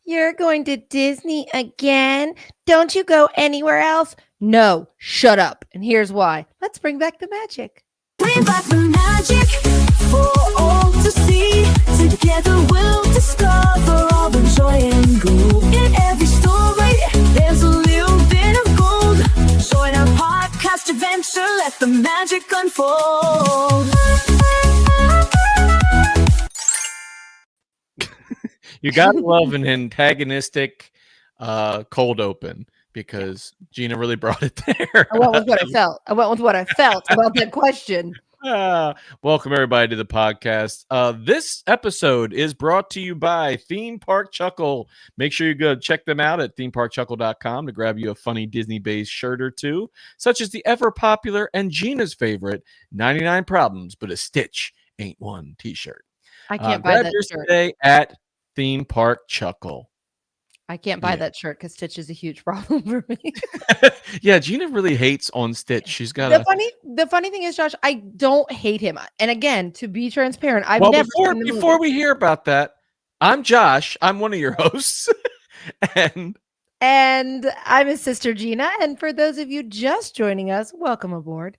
You're going to Disney again? Don't you go anywhere else? No, shut up. And here's why. Let's bring back the magic. Bring back the magic for all to see. Together we'll discover all the joy and glow. In every story, there's a little bit of gold. Join our podcast adventure, let the magic unfold. You gotta love an antagonistic cold open because Gina really brought it there. I went with what I felt. About that question. Welcome everybody to the podcast. This episode is brought to you by Theme Park Chuckle. Make sure you go check them out at themeparkchuckle.com to grab you a funny Disney-based shirt or two, such as the ever popular and Gina's favorite 99 Problems, but a Stitch Ain't One t-shirt. I can't buy that yours shirt. Today at Theme Park Chuckle. I can't buy that shirt because Stitch is a huge problem for me. Yeah, Gina really hates on Stitch. She's got the funny thing is, Josh, I don't hate him. And again, to be transparent, I've never seen the before movie. we hear about that, I'm Josh. I'm one of your hosts. And I'm his sister Gina. And for those of you just joining us, welcome aboard.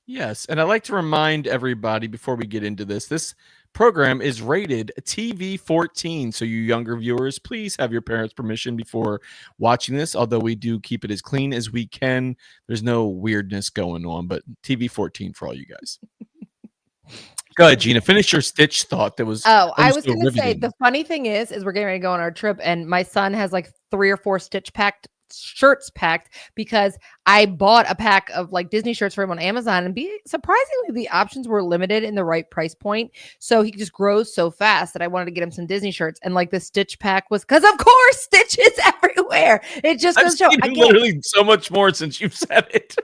Yes, and I'd like to remind everybody before we get into this program is rated TV 14. So you younger viewers, please have your parents' permission before watching this. Although we do keep it as clean as we can. There's no weirdness going on, but TV 14 for all you guys. Go ahead, Gina. Finish your Stitch thought. I was going to say, the funny thing is we're getting ready to go on our trip, and my son has like 3 or 4 Stitch shirts packed because I bought a pack of like Disney shirts for him on Amazon, and surprisingly the options were limited in the right price point, so he just grows so fast that I wanted to get him some Disney shirts, and like the Stitch pack was because of course Stitch is everywhere. It just goes to show literally so much more since you said it.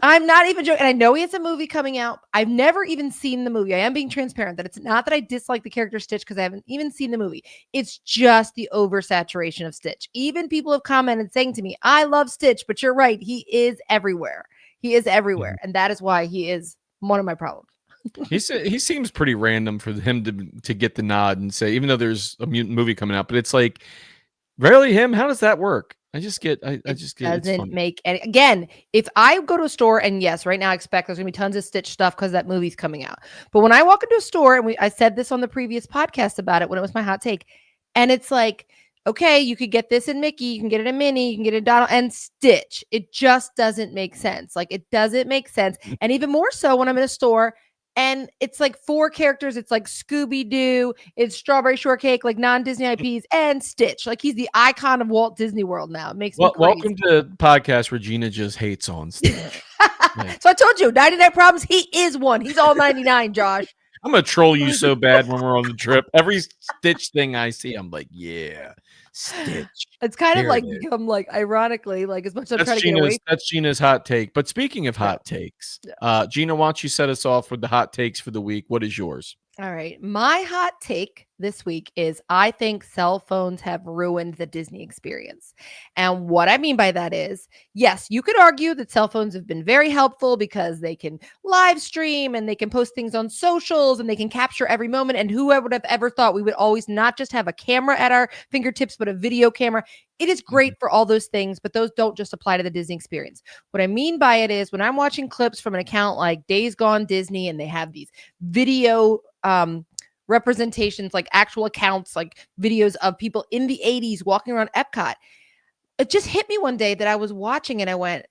I'm not even joking. And I know he has a movie coming out. I've never even seen the movie. I am being transparent that it's not that I dislike the character Stitch because I haven't even seen the movie. It's just the oversaturation of Stitch. Even people have commented saying to me, I love Stitch, but you're right. He is everywhere. He is everywhere. And that is why he is one of my problems. He seems pretty random for him to get the nod and say, even though there's a mutant movie coming out, but it's like, really him? How does that work? It doesn't make any. Again, if I go to a store, and yes, right now I expect there's gonna be tons of Stitch stuff because that movie's coming out. But when I walk into a store, and I said this on the previous podcast about it when it was my hot take, and it's like, okay, you could get this in Mickey, you can get it in Minnie, you can get it in Donald, and Stitch. It just doesn't make sense. Like it doesn't make sense, and even more so when I'm in a store. And it's like 4 characters. It's like Scooby-Doo, it's Strawberry Shortcake, like non-Disney IPs, and Stitch. Like he's the icon of Walt Disney World now. It makes me crazy. Welcome to the podcast where Gina just hates on Stitch. So I told you, 99 Problems, he is one. He's all 99, Josh. I'm going to troll you so bad when we're on the trip. Every Stitch thing I see, I'm like, yeah, Stitch. It's kind of like become like, ironically, like as much as I'm trying to get away. That's Gina's hot take. But speaking of hot takes, Gina, why don't you set us off with the hot takes for the week? What is yours? All right. My hot take this week is I think cell phones have ruined the Disney experience. And what I mean by that is, yes, you could argue that cell phones have been very helpful because they can live stream and they can post things on socials and they can capture every moment. And who would have ever thought we would always not just have a camera at our fingertips, but a video camera. It is great for all those things, but those don't just apply to the Disney experience. What I mean by it is when I'm watching clips from an account like Days Gone Disney and they have these video representations, like actual accounts, like videos of people in the 80s walking around Epcot. It just hit me one day that I was watching and I went,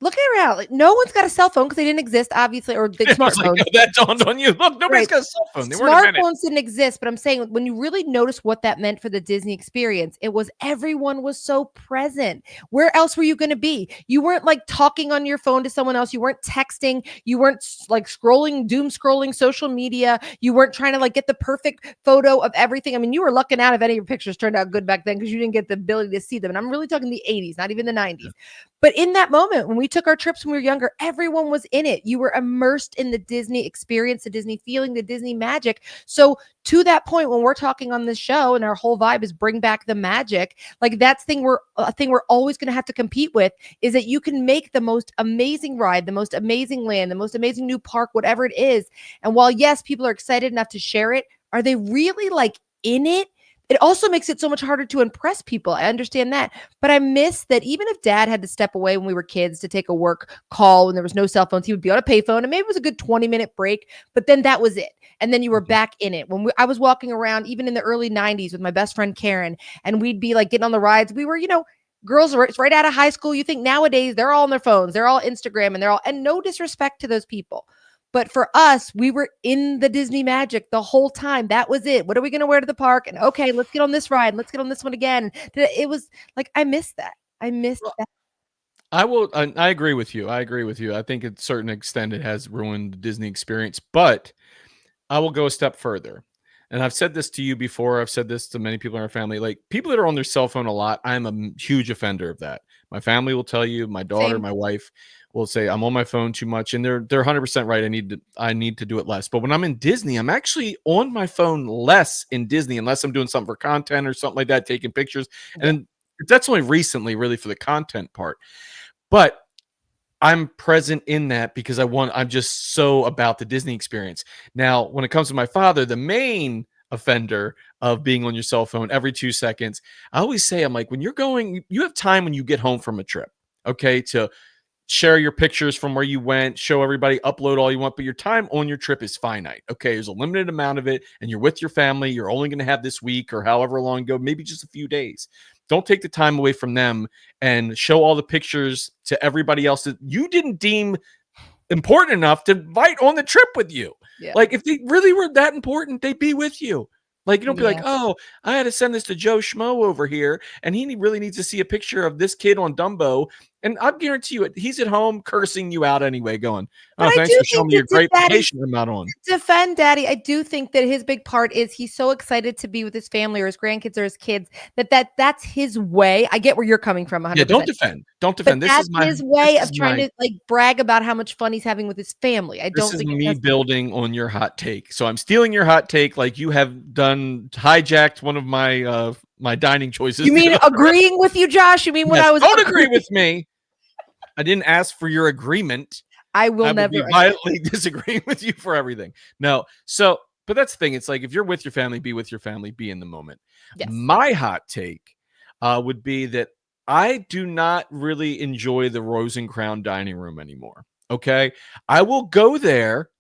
looking around, like no one's got a cell phone because they didn't exist, obviously, or big smartphones. Like, that dawned on you. Look, nobody's got a cell phone. Smartphones didn't exist, but I'm saying when you really notice what that meant for the Disney experience, it was everyone was so present. Where else were you going to be? You weren't like talking on your phone to someone else. You weren't texting. You weren't like doom scrolling social media. You weren't trying to like get the perfect photo of everything. I mean, you were lucking out if any of your pictures turned out good back then because you didn't get the ability to see them. And I'm really talking the 80s, not even the 90s. But in that moment, when we took our trips when we were younger, everyone was in it. You were immersed in the Disney experience, the Disney feeling, the Disney magic. So to that point, when we're talking on this show and our whole vibe is bring back the magic, like that's a thing we're always going to have to compete with is that you can make the most amazing ride, the most amazing land, the most amazing new park, whatever it is. And while, yes, people are excited enough to share it, are they really like in it? it also makes it so much harder to impress people. I understand that. But I miss that even if dad had to step away when we were kids to take a work call when there was no cell phones, he would be on a payphone and maybe it was a good 20-minute break, but then that was it. And then you were Mhm. back in it. I was walking around, even in the early 90s with my best friend Karen, and we'd be like getting on the rides. We were, girls are right out of high school. You think nowadays they're all on their phones, they're all Instagram, and no disrespect to those people. But for us, we were in the Disney magic the whole time. That was it. What are we going to wear to the park? And okay, let's get on this ride. Let's get on this one again. It was like, I miss that. I miss Well, that. I agree with you. I agree with you. I think at a certain extent it has ruined the Disney experience, but I will go a step further. And I've said this to you before. I've said this to many people in our family. Like people that are on their cell phone a lot, I'm a huge offender of that. My family will tell you, my daughter, Same. my wife will say I'm on my phone too much, and they're 100% right. I need to do it less. But when I'm in Disney, I'm actually on my phone less in Disney unless I'm doing something for content or something like that, taking pictures. Yeah. And that's only recently really for the content part. But I'm present in that because I'm just so about the Disney experience. Now, when it comes to my father, the main offender of being on your cell phone every 2 seconds, I always say, I'm like, when you're going, you have time when you get home from a trip, okay, to share your pictures from where you went, show everybody, upload all you want, but your time on your trip is finite. Okay, there's a limited amount of it, and you're with your family. You're only going to have this week or however long ago, maybe just a few days. Don't take the time away from them and show all the pictures to everybody else that you didn't deem important enough to invite on the trip with you. Yeah. Like if they really were that important, they'd be with you. Like you don't be like, Yeah. oh, I had to send this to Joe Schmo over here, and he really needs to see a picture of this kid on Dumbo. And I guarantee you, he's at home cursing you out anyway, going, But "Oh, I thanks do for showing think me your that great daddy vacation I'm not on." defend daddy. I do think that his big part is he's so excited to be with his family or his grandkids or his kids that's his way. I get where you're coming from Yeah, don't 100%. defend. Don't But defend. This that's is my. his This way of is trying my. to like brag about how much fun he's having with his family. I This don't is think it me has to do. building on your hot take. So I'm stealing your hot take, like you have done hijacked one of my dining choices. You mean agreeing with you, Josh? You mean when Yes, I was don't agree agreeing? with me. I didn't ask for your agreement. I will I will never be agree. violently disagreeing with you for everything. No. So, but that's the thing. It's like if you're with your family, be with your family, be in the moment. Yes. My hot take would be that I do not really enjoy the Rose and Crown dining room anymore. Okay. I will go there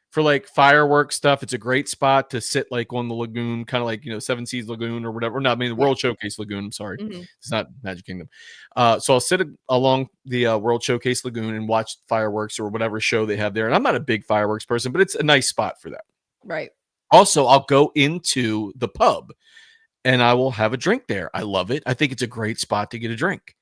for like fireworks stuff. It's a great spot to sit like on the lagoon, kind of like, Seven Seas Lagoon or whatever. No, I mean, the Yeah. World Showcase Lagoon. I'm sorry. Mhm. It's not Magic Kingdom. So I'll sit along the World Showcase Lagoon and watch fireworks or whatever show they have there. And I'm not a big fireworks person, but it's a nice spot for that. Right. Also, I'll go into the pub and I will have a drink there. I love it. I think it's a great spot to get a drink.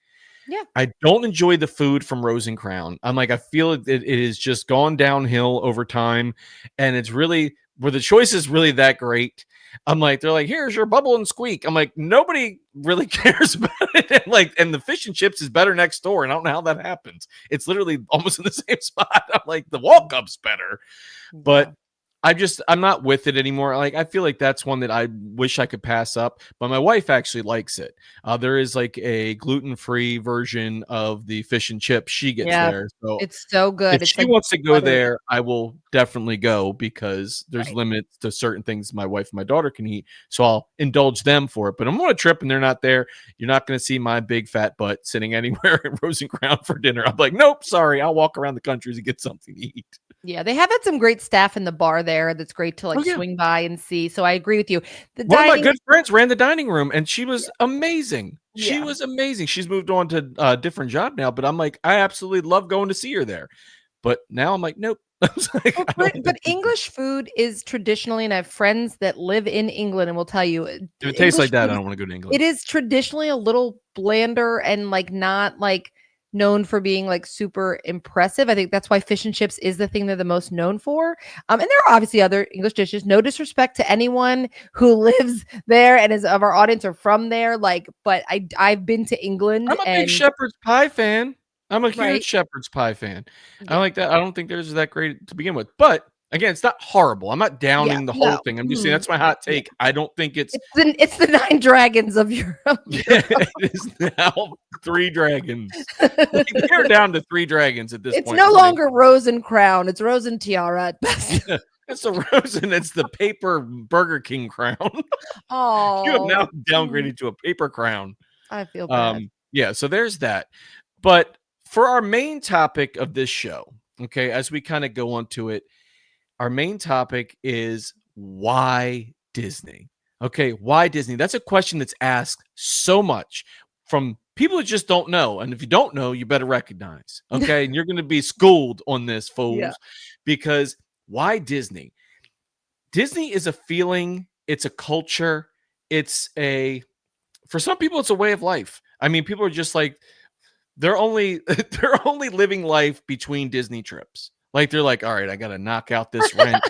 Yeah. I don't enjoy the food from Rose and Crown. I'm like, I feel it is just gone downhill over time. And it's really where the choice is really that great. I'm like, they're like, here's your bubble and squeak. I'm like, nobody really cares about it. And the fish and chips is better next door. And I don't know how that happens. It's literally almost in the same spot. I'm like, the walk up's better. Yeah. But I'm not with it anymore. Like I feel like that's one that I wish I could pass up, but my wife actually likes it. There is like a gluten-free version of the fish and chips she gets Yeah. there. So It's so if good. It's she like wants to go buttered. there, I will definitely go because there's Right. limits to certain things my wife and my daughter can eat. So I'll indulge them for it. But I'm on a trip and they're not there. You're not going to see my big fat butt sitting anywhere at Rose and Crown for dinner. I'm like, nope, sorry. I'll walk around the country to get something to eat. Yeah, they have had some great staff in the bar there that's great to Oh like yeah. swing by and see. So I agree with you. The One of my dining, good friends ran the dining room and she was amazing. She yeah. was amazing. She's moved on to a different job now, but I'm like, I absolutely love going to see her there. But now I'm like, nope. I was like, Well, I but don't but think English food is traditionally, and I have friends that live in England and will tell you, if it tastes English like that, food I is don't want to go to it England. is traditionally a little blander and like not like known for being like super impressive. I think that's why fish and chips is the thing they're the most known for. And there are obviously other English dishes. No disrespect to anyone who lives there and is of our audience or from there. Like, but I've been to England I'm a big and shepherd's pie fan. I'm a huge right, shepherd's pie fan. I yeah, like that. I don't think theirs is that great to begin with, but again, it's not horrible. I'm not yeah, downing the whole no, thing. I'm just saying mhm, that's my hot yeah. take. I don't think it's It's the nine dragons of yeah, Europe. it is now 3 dragons. Like, they're down to 3 dragons at this It's point no for me. longer rose and crown. It's rose and tiara at best. It's the rose and it's the paper Burger King crown. You have now Oh, downgraded to a paper crown. I feel bad. Yeah, so there's that. But for our main topic of this show, okay, as we kind of go on to it, our main topic is why Disney? Okay, why Disney? That's a question that's asked so much from people who just don't know. And if you don't know, you better recognize. Okay, and you're going to be schooled on this, Yeah. fools, because why Disney? Disney is a feeling, it's a culture, it's a for some people it's a way of life. I mean, people are just like they're only they're only living life between Disney trips. Like they're like, all right, I got to knock out this rent.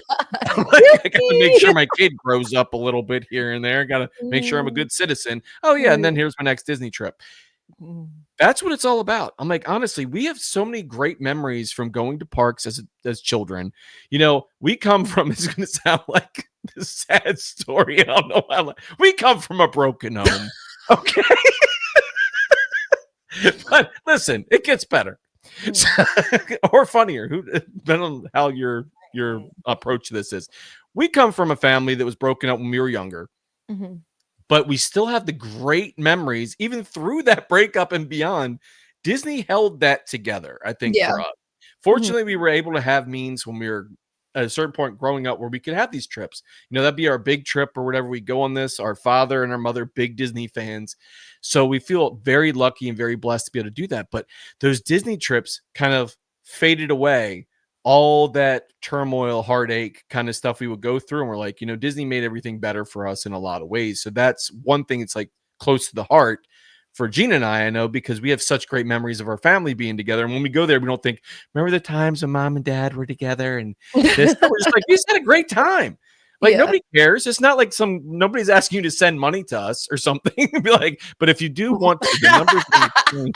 Like, I got to make sure my kid grows up a little bit here and there. Got to make sure I'm a good citizen. Oh yeah, and then here's my next Disney trip. Mm. That's what it's all about. I'm like, honestly, we have so many great memories from going to parks as children. You know, we come from. It's going to sound like this sad story. I don't know how. We come from a broken home. Okay, but listen, it gets better. Or funnier. Who depending on how your approach to this is. We come from a family that was broken up when we were younger, Mhm. but we still have the great memories, even through that breakup and beyond. Disney held that together, I think, Yeah. for us. Mhm. Fortunately, we were able to have means when we were at a certain point growing up where we could have these trips. You know, that'd be our big trip or whatever we go on this. Our father and our mother, big Disney fans. So we feel very lucky and very blessed to be able to do that. But those Disney trips kind of faded away. All that turmoil, heartache kind of stuff we would go through. And we're like, you know, Disney made everything better for us in a lot of ways. So that's one thing it's like close to the heart for Gina and I know, because we have such great memories of our family being together. And when we go there, we don't think, remember the times when mom and dad were together and this. No, we're just like, we just had a great time. Like Yeah. nobody cares. It's not like nobody's asking you to send money to us or something. Be like, but if you do want to, the numbers.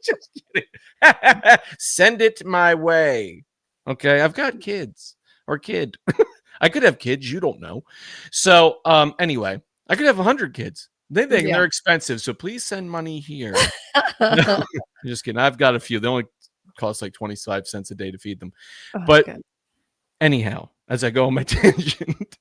Just kidding. Send it my way. Okay, I've got kids or kid. I could have kids. You don't know. So, anyway, I could have 100 kids. Yeah. They're expensive. So please send money here. No, I'm just kidding. I've got a few. They only cost like 25 cents a day to feed them. Oh, But good. anyhow, as I go on my tangent,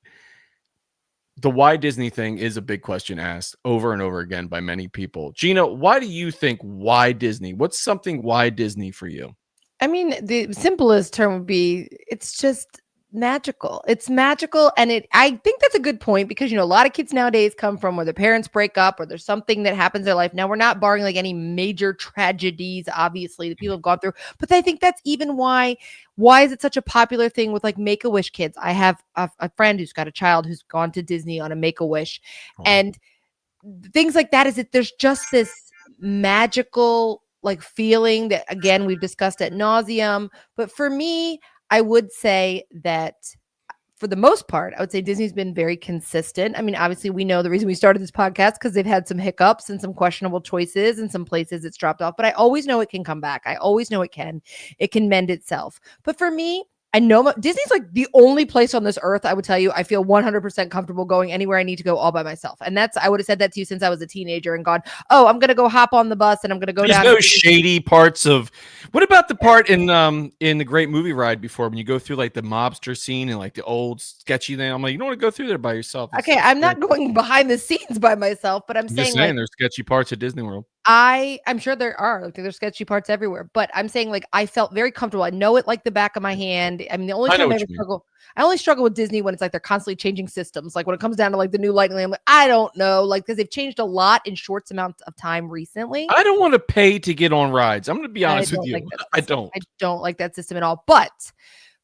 the why Disney thing is a big question asked over and over again by many people. Gina, why do you think why Disney? What's something why Disney for you? I mean, the simplest term would be it's just magical. It's magical. And I think that's a good point because, a lot of kids nowadays come from where their parents break up or there's something that happens in their life. Now, we're not barring like any major tragedies, obviously, that people have gone through. But I think that's even why is it such a popular thing with like Make-A-Wish kids? I have a friend who's got a child who's gone to Disney on a Make-A-Wish. Oh. And things like that is that there's just this magical like feeling that again we've discussed at nauseum. But for me, I would say that for the most part, I would say Disney's been very consistent. I mean, obviously, we know the reason we started this podcast because they've had some hiccups and some questionable choices and some places it's dropped off. But I always know it can come back. I always know it can mend itself. But for me, I know Disney's like the only place on this earth, I would tell you, I feel 100% comfortable going anywhere I need to go all by myself. And I would have said that to you since I was a teenager and gone, oh, I'm going to go hop on the bus and I'm going to go There's down. no shady parts of. What about the part in the Great Movie Ride before when you go through like the mobster scene and like the old sketchy thing? I'm like, you don't want to go through there by yourself. Okay, I'm not going behind the scenes by myself, but I'm I'm just saying saying like there's sketchy parts at Disney World. I'm sure there are like there's sketchy parts everywhere, but I'm saying like I felt very comfortable. I know it like the back of my hand. I mean, the only I know time what you mean. I only struggle with Disney when it's like they're constantly changing systems. Like when it comes down to like the new Lightning Lane, I'm like, I don't know, like because they've changed a lot in short amounts of time recently. I don't want to pay to get on rides. I'm going to be honest with you. Like that I system. don't. I don't like that system at all.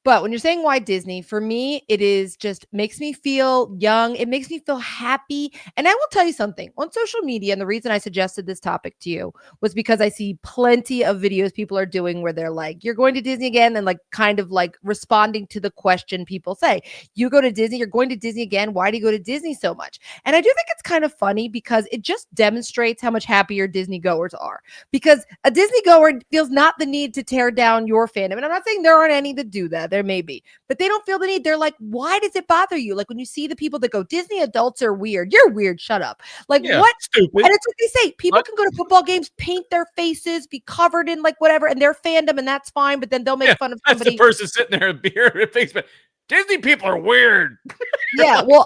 But when you're saying why Disney, for me, it is just makes me feel young. It makes me feel happy. And I will tell you something on social media. And the reason I suggested this topic to you was because I see plenty of videos people are doing where they're like, you're going to Disney again. And like kind of like responding to the question people say, you go to Disney, you're going to Disney again. Why do you go to Disney so much? And I do think it's kind of funny because it just demonstrates how much happier Disney goers are. Because a Disney goer feels not the need to tear down your fandom. And I'm not saying there aren't any that do that. There may be, but they don't feel the need. They're like, why does it bother you? Like when you see the people that go, Disney adults are weird. You're weird. Shut up. Like Yeah, what? stupid. And it's what they say. People What? can go to football games, paint their faces, be covered in like whatever, and their fandom, and that's fine. But then they'll make fun of That's the somebody. person sitting there with beer and face. Disney people are weird. Yeah, well,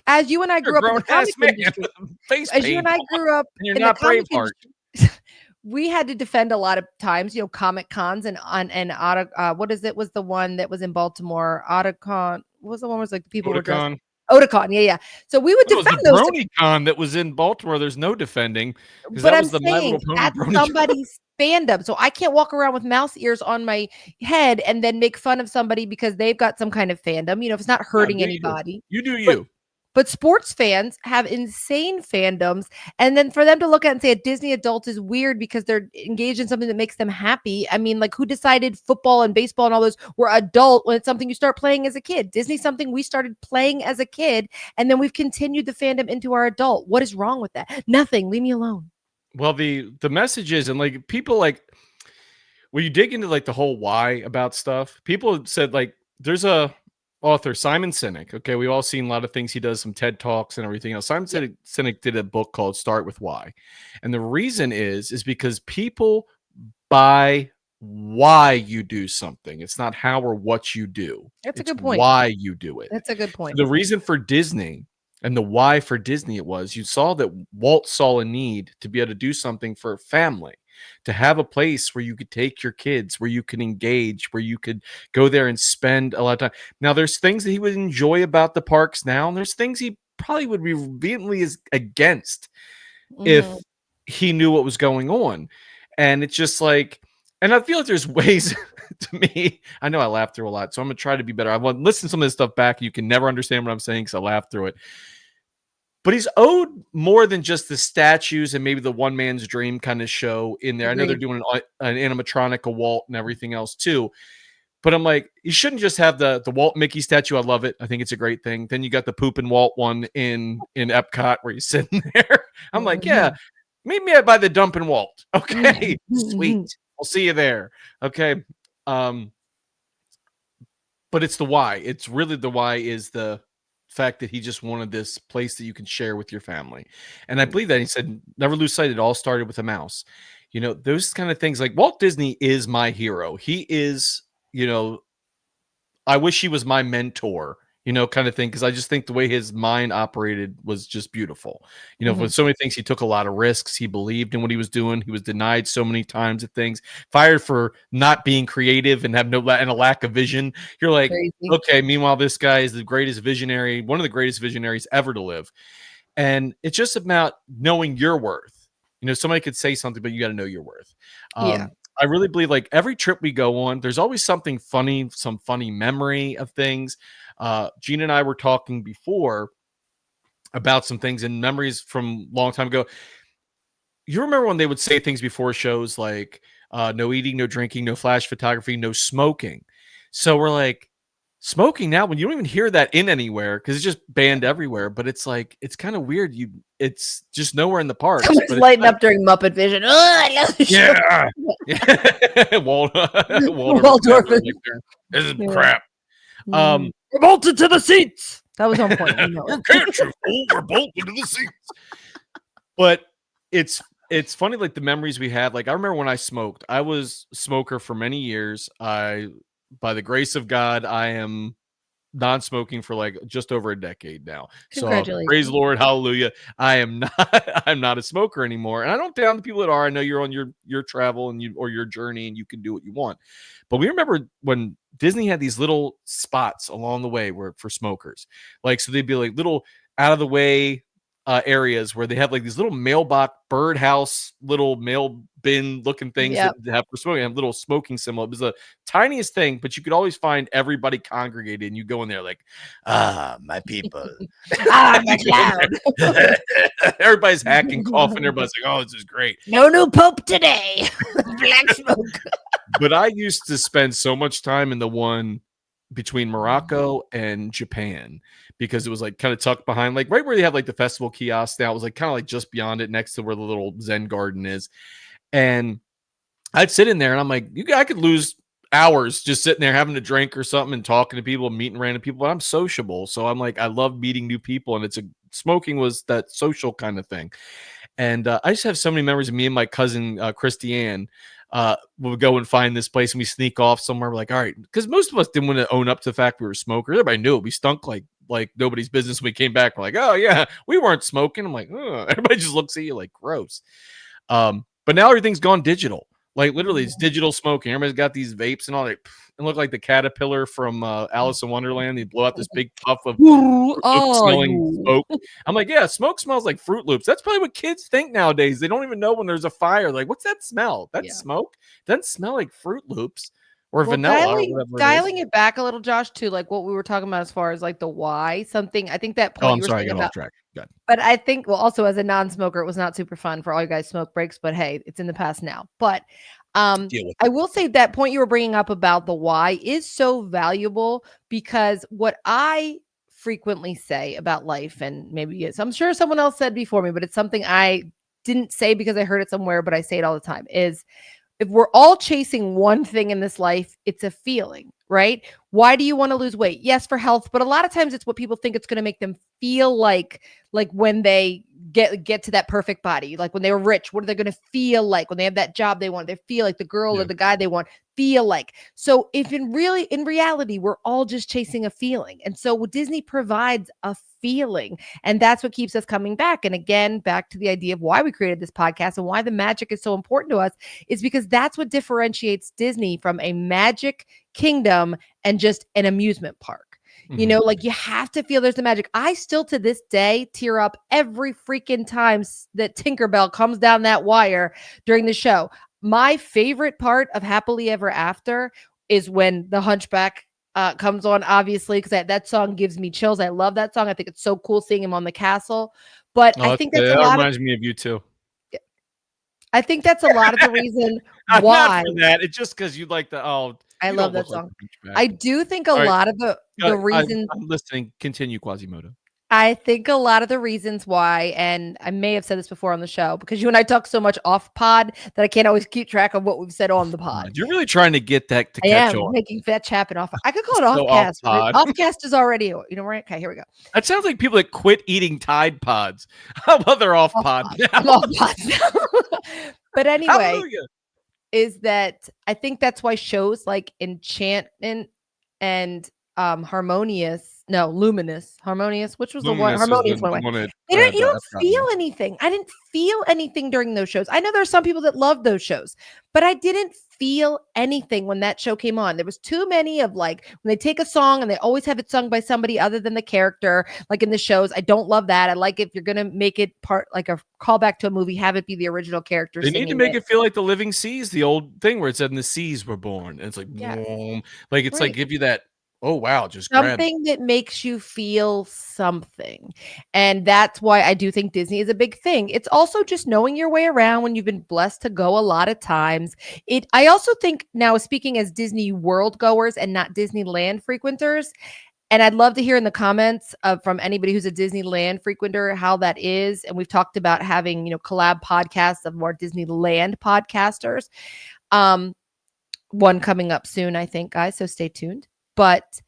as you and I You're a grew up in the grown ass comic man industry with face as you and paint I on, grew up and you're in the not comic Braveheart. industry, we had to defend a lot of times, comic cons and auto what is it was the one that was in Baltimore, Autocon. What was the one where it was like the people were dressed Otakon. Otakon, yeah, yeah. So we would It was defend the those, BronyCon that was in Baltimore. There's no defending because but that I'm was the My saying Little Pony that's BronyCon. somebody's fandom. So I can't walk around with mouse ears on my head and then make fun of somebody because they've got some kind of fandom, if it's not Yeah, hurting do you. anybody. You do But you. But sports fans have insane fandoms, and then for them to look at and say a Disney adult is weird because they're engaged in something that makes them happy. I mean, like who decided football and baseball and all those were adult when it's something you start playing as a kid? Disney's something we started playing as a kid, and then we've continued the fandom into our adult. What is wrong with that? Nothing. Leave me alone. Well, the messages and like people like when you dig into like the whole why about stuff, people said like there's a author Simon Sinek. Okay, we've all seen a lot of things he does, some TED talks and everything else. Simon Yeah. Sinek did a book called Start with Why, and the reason is because people buy why you do something. It's not how or what you do. That's a It's good point. why you do it. That's a good So point. the reason for Disney and the why for Disney it was you saw that Walt saw a need to be able to do something for a family, to have a place where you could take your kids, where you can engage, where you could go there and spend a lot of time. Now, there's things that he would enjoy about the parks now, and there's things he probably would be vehemently against if Mhm. he knew what was going on. And it's just like, and I feel like there's ways to me. I know I laugh through a lot, so I'm gonna try to be better. I want to listen to some of this stuff back. You can never understand what I'm saying because I laugh through it. But he's owed more than just the statues and maybe the one man's dream kind of show in there. I know they're Agreed. doing an animatronic of Walt and everything else too. But I'm like, you shouldn't just have the Walt Mickey statue. I love it. I think it's a great thing. Then you got the Poop and Walt one in Epcot where he's sitting there. I'm like, yeah, Mhm. meet me by the dump and Walt. Okay, sweet. Mhm. I'll see you there. Okay. Um, but it's the why. It's really the why is the fact that he just wanted this place that you can share with your family. And I believe that he said, never lose sight. It all started with a mouse. You know, those kind of things like Walt Disney is my hero. He is, you know, I wish he was my mentor, you know, kind of thing. Cause I just think the way his mind operated was just beautiful. You know, Mhm. with so many things, he took a lot of risks. He believed in what he was doing. He was denied so many times at things, fired for not being creative and have and a lack of vision. You're like, Crazy. okay, meanwhile, this guy is the greatest visionary, one of the greatest visionaries ever to live. And it's just about knowing your worth. You know, somebody could say something, but you got to know your worth. Yeah. I really believe like every trip we go on, there's always something funny, some funny memory of things. Gina and I were talking before about some things and memories from a long time ago. You remember when they would say things before shows like no eating, no drinking, no flash photography, no smoking. So we're like, smoking now when you don't even hear that in anywhere because it's just banned everywhere. But it's like it's kind of weird. It's just nowhere in the parks. Somebody's But it's lighting not, up during Muppet Vision. Oh, I love the show. yeah, yeah. Waldorf and Waldorf. Statler like there. This is Yeah. crap. Mhm. We're bolted to the seats. That was on point. You know You it. can't you fool. We're bolted to the seats. But it's funny like the memories we had. Like I remember when I smoked. I was a smoker for many years. I by the grace of God, I am non-smoking for like just over a decade now. So praise the Congratulations. Lord, hallelujah. I am not I'm not a smoker anymore. And I don't down the people that are. I know you're on your travel and you or your journey and you can do what you want. But we remember when Disney had these little spots along the way where for smokers. Like so they'd be like little out of the way areas where they have like these little mailbox birdhouse little mail bin looking things that Yep. have for smoking have little smoking symbol. It was the tiniest thing, but you could always find everybody congregated and you go in there like, my people. Ah, that's loud. Everybody's hacking, coughing, everybody's like, oh, this is great. No new pope today. Black smoke. But I used to spend so much time in the one between Morocco and Japan because it was like kind of tucked behind, like right where they have like the festival kiosk now. It was like kind of like just beyond it, next to where the little Zen garden is. And I'd sit in there and I'm like, I could lose hours just sitting there having a drink or something and talking to people, meeting random people. But I'm sociable. So I'm like, I love meeting new people. And smoking was that social kind of thing. And I just have so many memories of me and my cousin, Christiane. we'll go and find this place and we sneak off somewhere. We're like, all right, because most of us didn't want to own up to the fact we were smokers. Everybody knew it. We stunk like nobody's business. When we came back, we're like, oh yeah, we weren't smoking. I'm like, ugh. Everybody just looks at you like gross. But now everything's gone digital. Like literally, it's digital smoking. Everybody's got these vapes and all that. And look like the caterpillar from Alice in Wonderland. They blow out this big puff of Fruit Loop Oh, smelling you. smoke. I'm like, yeah, smoke smells like Fruit Loops. That's probably what kids think nowadays. They don't even know when there's a fire. Like, what's that smell? That's Yeah. smoke. Doesn't smell like Fruit Loops or Well, vanilla or dialing whatever it is. dialing it back a little, Josh, to like what we were talking about as far as like the why something. I think that Oh, point I'm you were sorry, I saying got off about, track. Good. but I think, well, also as a non-smoker, it was not super fun for all you guys smoke breaks. But hey, it's in the past now. But Deal with I it. will say that point you were bringing up about the why is so valuable because what I frequently say about life, and maybe it's, I'm sure someone else said before me, but it's something I didn't say because I heard it somewhere, but I say it all the time is if we're all chasing one thing in this life, it's a feeling, right? Why do you want to lose weight? Yes, for health, but a lot of times it's what people think it's going to make them feel like when they get to that perfect body, like when they were rich, what are they going to feel like when they have that job they want? They feel like the girl or Yeah. the guy they want feel like. So if in reality we're all just chasing a feeling. And so Disney provides a feeling, and that's what keeps us coming back. And again, back to the idea of why we created this podcast and why the magic is so important to us is because that's what differentiates Disney from a magic kingdom and just an amusement park. You Mhm. know, like you have to feel there's the magic. I still to this day tear up every freaking time that Tinkerbell comes down that wire during the show. My favorite part of Happily Ever After is when the Hunchback comes on, obviously, because that song gives me chills. I love that song. I think it's so cool seeing him on the castle. But Oh, that reminds me of you too. I think that's a lot of the reason Not why for that. It's just because you'd like the I you love don't look that like song. a hunchback. I do think a All right, lot of the reason I'm listening. Continue, Quasimodo. I think a lot of the reasons why, and I may have said this before on the show, because you and I talk so much off pod that I can't always keep track of what we've said on the pod. You're really trying to get that to I catch am on. making fetch happen off. I could call it So off offcast. Right? pod. Offcast is already, you know, right? Okay, here we go. That sounds like people that quit eating Tide Pods. How about they're off Off pod pod. now? I'm off pod now. But anyway, Hallelujah. is that I think that's why shows like Enchantment and Harmonious, which was the one Luminous is Harmonious the one way. one at They don't You don't Epcot, feel yeah. anything. I didn't feel anything during those shows. I know there are some people that love those shows, but I didn't feel anything when that show came on. There was too many of like when they take a song and they always have it sung by somebody other than the character, like in the shows. I don't love that. I like if you're gonna make it part like a callback to a movie, have it be the original character They need to singing make it. it feel like the living seas, the old thing where it said, "And the seas were born," and it's like, Yes. boom. Like, it's like Right. give you that, "Oh, wow, just grab." Something that makes you feel something. And that's why I do think Disney is a big thing. It's also just knowing your way around when you've been blessed to go a lot of times. I also think now speaking as Disney World goers and not Disneyland frequenters, and I'd love to hear in the comments from anybody who's a Disneyland frequenter how that is. And we've talked about having, collab podcasts of more Disneyland podcasters. Um, one coming up soon, I think, guys. So stay tuned. But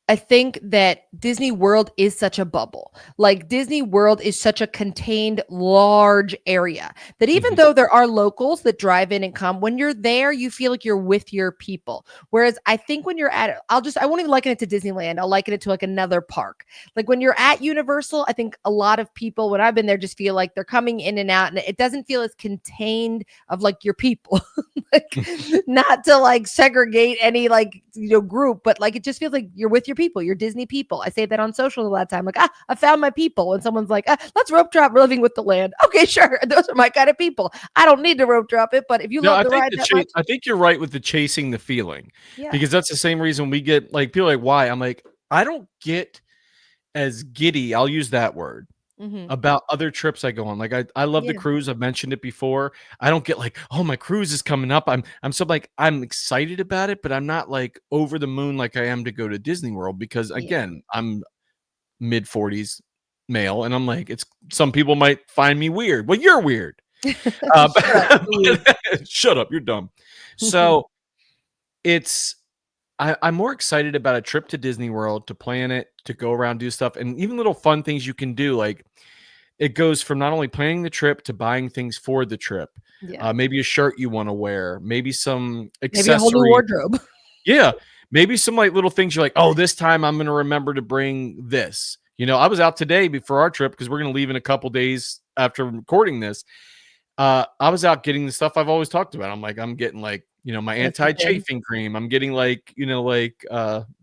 I think that Disney World is such a bubble. Like Disney World is such a contained, large area that even Mhm. though there are locals that drive in and come, when you're there, you feel like you're with your people. Whereas I think when you're at it, I won't even liken it to Disneyland. I'll liken it to like another park. Like when you're at Universal, I think a lot of people, when I've been there, just feel like they're coming in and out and it doesn't feel as contained of like your people. Like not to like segregate any like group, but like it just feels like you're with your people, your Disney people. I say that on social a lot of time, like I found my people. And someone's like, let's rope drop living with the land. Okay, sure, those are my kind of people. I don't need to rope drop it, but if you No, love the ride that much, I think you're right with the chasing the feeling, yeah. because that's the same reason we get like people are like, "Why?" I'm like, I don't get as giddy, I'll use that word, Mm-hmm. about other trips I go on. Like I love the Yeah. cruise. I've mentioned it before. I don't get like, "Oh, my cruise is coming up." I'm so like I'm excited about it, but I'm not like over the moon like I am to go to Disney World because Yeah. again, I'm mid 40s male and I'm like it's some people might find me weird. Well, you're weird. Shut up. You're weird. Shut up, you're dumb. So, it's I'm more excited about a trip to Disney World, to plan it, to go around, do stuff, and even little fun things you can do, like it goes from not only planning the trip to buying things for the trip. Yeah. Maybe a shirt you want to wear, maybe some Maybe a whole new accessory. wardrobe. Yeah, maybe some like little things you're like, oh, this time I'm going to remember to bring this. I was out today before our trip because we're going to leave in a couple days after recording this. I was out getting the stuff I've always talked about. I'm like, I'm getting like, my Yes, you did. anti-chafing cream. I'm getting like,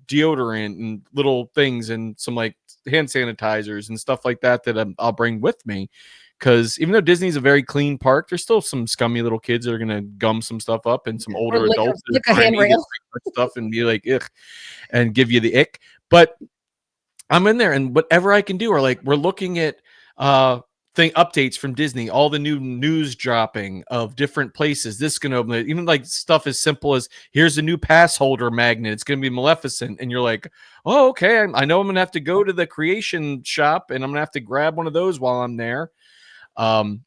deodorant and little things and some like hand sanitizers and stuff like that I'll bring with me. Because even though Disney's a very clean park, there's still some scummy little kids that are gonna gum some stuff up, and some Or older lick a adults that lick are a trying to eat handrail. stuff and be like, ugh, and give you the ick. But I'm in there, and whatever I can do, or like we're looking at thing updates from Disney, all the new news dropping of different places. This is gonna open it. Even like stuff as simple as here's a new pass holder magnet. It's gonna be Maleficent, and you're like, oh, okay. I know I'm gonna have to go to the creation shop, and I'm gonna have to grab one of those while I'm there. Um,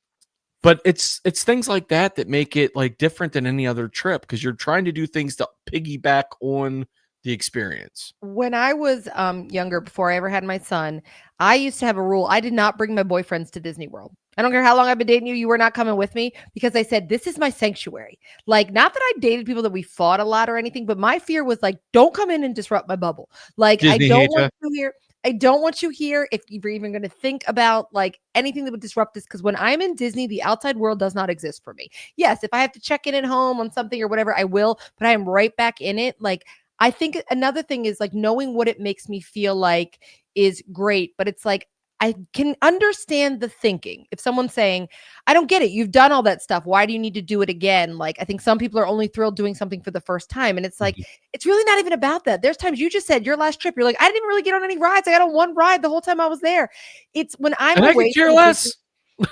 but it's things like that make it like different than any other trip because you're trying to do things to piggyback on the experience. When I was younger, before I ever had my son, I used to have a rule. I did not bring my boyfriends to Disney World. I don't care how long I've been dating you, you were not coming with me because I said, this is my sanctuary. Like, not that I dated people that we fought a lot or anything, but my fear was like, don't come in and disrupt my bubble. Like, I Disney don't want hater. you here. I don't want you here if you're even going to think about like anything that would disrupt this. Because when I'm in Disney, the outside world does not exist for me. Yes, if I have to check in at home on something or whatever, I will, but I am right back in it. Like, I think another thing is like knowing what it makes me feel like is great, but it's like I can understand the thinking. If someone's saying, I don't get it, you've done all that stuff. Why do you need to do it again? Like, I think some people are only thrilled doing something for the first time. And it's like, Mhm. it's really not even about that. There's times you just said your last trip, you're like, I didn't even really get on any rides. I got on one ride the whole time I was there. It's when I'm And I could away care from Disney. less.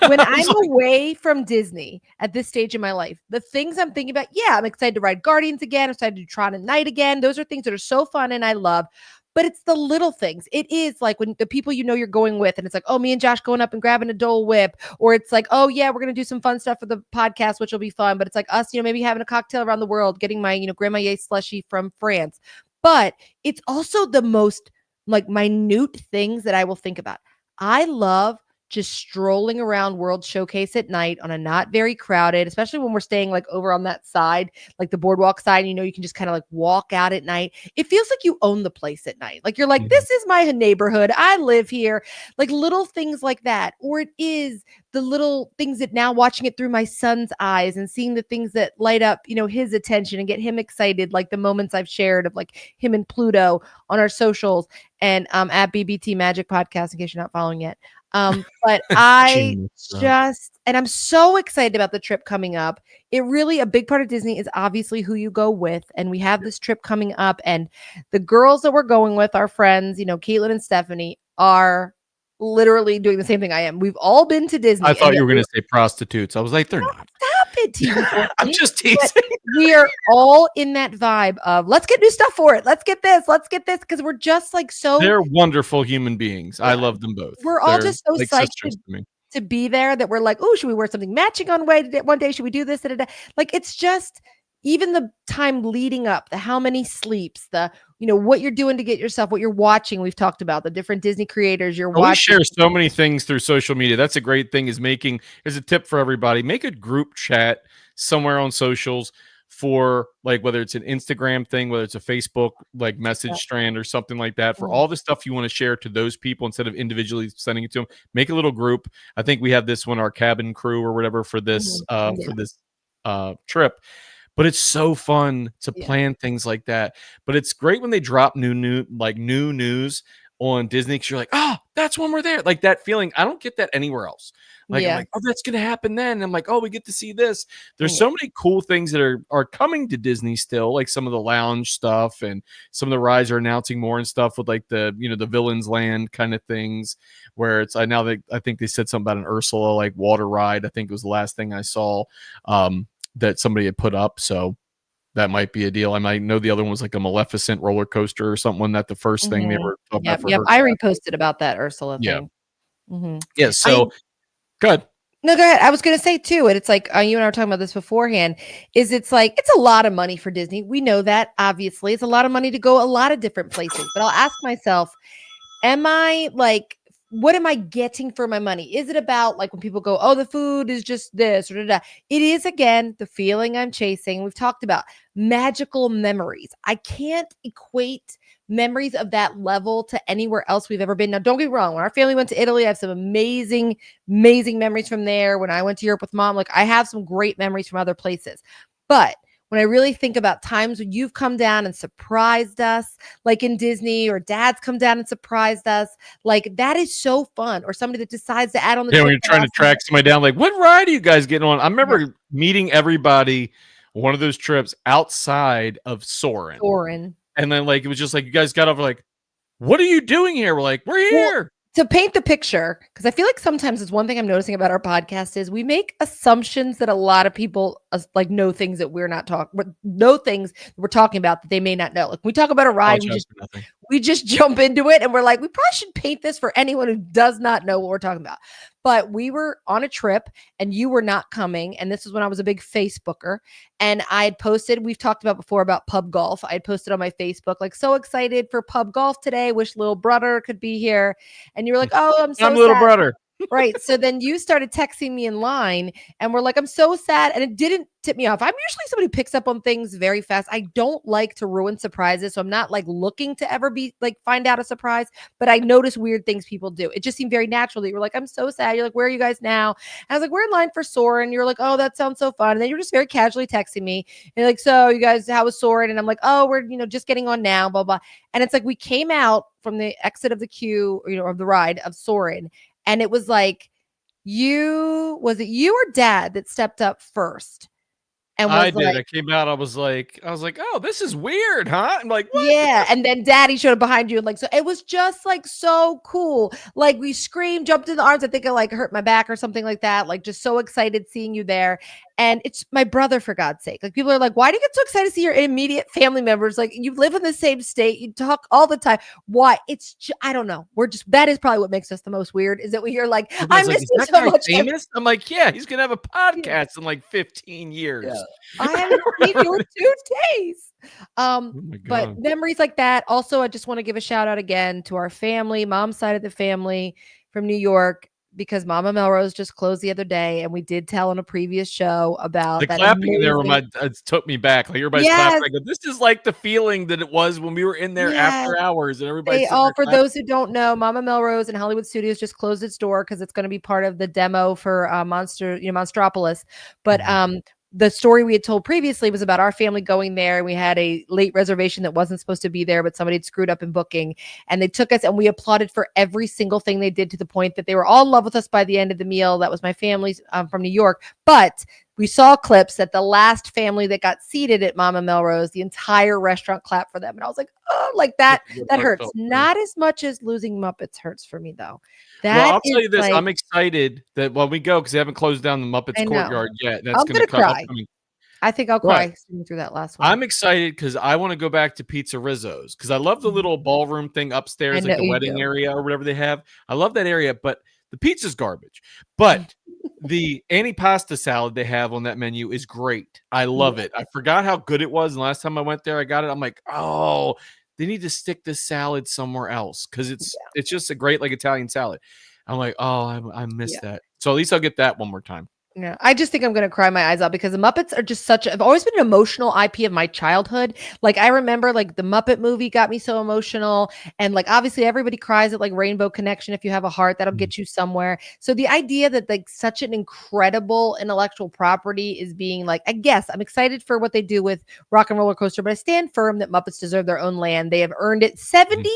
When I was I'm like, away from Disney at this stage in my life, the things I'm thinking about, yeah, I'm excited to ride Guardians again. I'm excited to do Tron at Night again. Those are things that are so fun and I love. But it's the little things. It is like when the people you're going with, and it's like, oh, me and Josh going up and grabbing a Dole Whip, or it's like, oh yeah, we're gonna do some fun stuff for the podcast, which will be fun. But it's like us, maybe having a cocktail around the world, getting my, Grandma Ye slushy from France. But it's also the most like minute things that I will think about. I love just strolling around World Showcase at night on a not very crowded, especially when we're staying like over on that side, like the boardwalk side, and you can just kind of like walk out at night. It feels like you own the place at night. Like you're like, Mhm. this is my neighborhood. I live here. Like little things like that. Or it is the little things that now watching it through my son's eyes and seeing the things that light up, his attention and get him excited, like the moments I've shared of like him and Pluto on our socials and at BBT Magic Podcast in case you're not following yet. But I Genius, bro. and I'm so excited about the trip coming up. It really, a big part of Disney is obviously who you go with. And we have this trip coming up, and the girls that we're going with, our friends, Caitlin and Stephanie, are literally doing the same thing I am. We've all been to I Disney, and thought you yet were gonna say prostitutes. I was like, they're not. stop it, TV I'm 14. just But teasing. we are all in that vibe of let's get new stuff for it. Let's get this. Let's get this. Because we're just like so, They're wonderful human beings. I yeah, love them both. we're all They're just so like psyched sisters to me. to be there that we're like, oh, should we wear something matching on way one day? Should we do this? Da, da, da? Like it's just even the time leading up, the how many sleeps, the what you're doing to get yourself, what you're watching. We've talked about the different Disney creators you're We watching. share so many things through social media. That's a great thing is here's a tip for everybody. Make a group chat somewhere on socials for like whether it's an Instagram thing, whether it's a Facebook like message strand or something like that for Mhm. all the stuff you want to share to those people instead of individually sending it to them. Make a little group. I think we have this one, our cabin crew or whatever for this Yeah. trip. But it's so fun to Yeah. plan things like that. But it's great when they drop new news on Disney because you're like, oh, that's when we're there. Like that feeling. I don't get that anywhere else. Like I'm Yeah. like, oh, that's gonna happen then. And I'm like, oh, we get to see this. There's Yeah. so many cool things that are coming to Disney still, like some of the lounge stuff and some of the rides are announcing more and stuff with like the the Villains Land kind of things where it's I think they said something about an Ursula like water ride. I think it was the last thing I saw that somebody had put up. So that might be a deal. I might know the other one was like a Maleficent roller coaster or something. That the first thing they Mhm. were talking about Yep. for Yep. her. I reposted about that Ursula Yeah. thing. Mhm. Yeah. I So good. No, go ahead. I was going to say too, and it's like you and I were talking about this beforehand. Is it's like it's a lot of money for Disney. We know that obviously it's a lot of money to go a lot of different places. But I'll ask myself, am I like what am I getting for my money? Is it about like when people go, oh, the food is just this or da, da. It is again the feeling I'm chasing. We've talked about magical memories. I can't equate memories of that level to anywhere else we've ever been. Now, don't get me wrong. When our family went to Italy, I have some amazing, amazing memories from there. When I went to Europe with mom, like I have some great memories from other places. But when I really think about times when you've come down and surprised us, like in Disney, or dad's come down and surprised us, like that is so fun. Or somebody that decides to add on the Yeah, when trip you're the trying to last minute. track somebody down, like, what ride are you guys getting on? I Yeah, remember meeting everybody one of those trips outside of Soarin'. Soren. And then like it was just like you guys got over like, what are you doing here? We're like, we're Well, here. to paint the picture, because I feel like sometimes it's one thing I'm noticing about our podcast is we make assumptions that a lot of people like know things that we're not talking, know things we're talking about that they may not know. Like when we talk about a ride, Apologize for nothing. we just jump into it and we're like, we probably should paint this for anyone who does not know what we're talking about. But we were on a trip and you were not coming. And this is when I was a big Facebooker. And I had posted, we've talked about before about pub golf. I had posted on my Facebook, like, so excited for pub golf today. Wish little brother could be here. And you were like, oh, I'm I'm so little sad. brother. Right. So then you started texting me in line and we're like, I'm so sad. And it didn't tip me off. I'm usually somebody who picks up on things very fast. I don't like to ruin surprises. So I'm not like looking to ever be like find out a surprise, but I notice weird things people do. It just seemed very natural that you were like, I'm so sad. You're like, where are you guys now? And I was like, we're in line for Soren. You're like, oh, that sounds so fun. And then you're just very casually texting me. And you're like, so you guys, how was Soren? And I'm like, oh, we're, just getting on now, blah, blah. And it's like we came out from the exit of the queue, of the ride of Soren. And it was like, was it you or dad that stepped up first and I was did. like, I came out. I was like, oh, this is weird, huh? I'm like, what? yeah, and then daddy showed up behind you and like so it was just like so cool. Like we screamed, jumped in the arms. I think I like hurt my back or something like that. Like just so excited seeing you there. And it's my brother, for God's sake. Like people are like, why do you get so excited to see your immediate family members? Like you live in the same state, you talk all the time. Why? I don't know. That is probably what makes us the most weird is that we hear like, I Everybody's like, miss is you that so guy much. famous? I'm like, yeah, he's gonna have a Yeah. podcast in like 15 Yeah. years. I haven't seen you in 2 days. Oh my But god. memories like that. Also, I just want to give a shout out again to our family, mom's side of the family from New York, because Mama Melrose just closed the other day, and we did tell on a previous show The about that clapping in there amazing. took me back. Like everybody's clapping. Yes, I go, this is like the feeling that it was when we were in there yes. after hours and everybody's They sitting all, there for clapping. those who don't know, Mama Melrose and Hollywood Studios just closed its door because it's going to be part of the demo for Monstropolis. But Mhm. the story we had told previously was about our family going there. We had a late reservation that wasn't supposed to be there, but somebody had screwed up in booking. And they took us and we applauded for every single thing they did, to the point that they were all in love with us by the end of the meal. That was my family's from New York. But we saw clips that the last family that got seated at Mama Melrose, the entire restaurant clapped for them. And I was like, oh, like that, That's a good that hurts. heartfelt thing. Not as much as losing Muppets hurts for me, though. Well, That I'll tell is you this. like, I'm excited that when we go, because they haven't closed down the Muppets I know. Courtyard yet. That's I'm going to gonna come cry. upcoming. I think I'll Right. cry sitting through that last one. I'm excited because I want to go back to Pizza Rizzo's because I love the Mhm. little ballroom thing I upstairs, like know the you wedding do. area or whatever they have. I love that area, but the pizza's garbage. But the antipasta salad they have on that menu is great. I love it. I Yes. forgot how good it was. And last time I went there, I got it. I'm like, oh, they need to stick this salad somewhere else because it's just a great like Italian salad. I'm like, oh, I miss Yeah. that. So at least I'll get that one more time. Yeah, I just think I'm gonna cry my eyes out because the Muppets are just I've always been an emotional IP of my childhood. Like I remember like the Muppet movie got me so emotional. And like obviously everybody cries at like Rainbow Connection. If you have a heart, that'll Mhm. get you somewhere. So the idea that like such an incredible intellectual property is being like, I guess I'm excited for what they do with Rock and Roller Coaster, but I stand firm that Muppets deserve their own land. They have earned it. 70